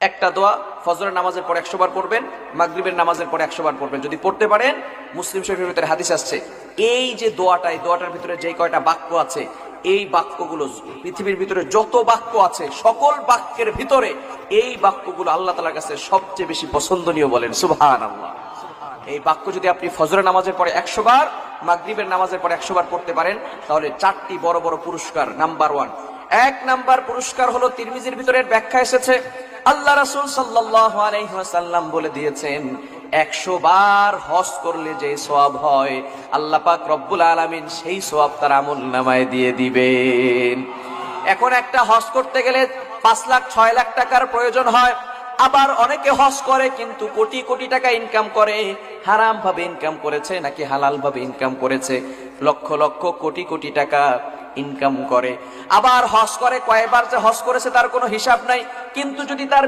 একটা দোয়া ফজরের নামাজের পর 100 বার পড়বেন, মাগরিবের নামাজের পর 100 বার পড়বেন যদি পড়তে পারেন। মুসলিম শরীফের ভিতরে হাদিস আসছে, এই যে দোয়াটা, এই দোয়াটার ভিতরে যে কয়টা বাক্য আছে, এই বাক্যগুলো পৃথিবীর ভিতরে যত বাক্য আছে সকল বাক্যের ভিতরে এই বাক্যগুলো আল্লাহ তাআলার কাছে সবচেয়ে বেশি পছন্দনীয়। বলেন সুবহানাল্লাহ। এই বাক্য যদি আপনি ফজরের নামাজের পরে 100 বার, মাগরিবের নামাজের পরে 100 বার পড়তে পারেন, তাহলে 4টি বড় বড় পুরস্কার। নাম্বার 1, 1 নাম্বার পুরস্কার হলো তিরমিজির ভিতরে ব্যাখ্যা এসেছে, আল্লাহ রাসূল সাল্লাল্লাহু আলাইহি ওয়াসাল্লাম বলে দিয়েছেন 100 বার হজ করলে যে সওয়াব হয় আল্লাহ পাক রব্বুল আলামিন সেই সওয়াব তার আমলনামায় দিয়ে দিবেন। এখন একটা হজ করতে গেলে 5 লাখ 6 লাখ টাকার প্রয়োজন হয়। আবার অনেকে হজ করে কিন্তু কোটি কোটি টাকা ইনকাম করে। হারাম ভাবে ইনকাম করেছে নাকি হালাল ভাবে ইনকাম করেছে, লক্ষ লক্ষ কোটি কোটি টাকা ইনকাম করে। আবার হজ করে, কয়বার যে হজ করেছে তার কোনো হিসাব নাই, কিন্তু যদি তার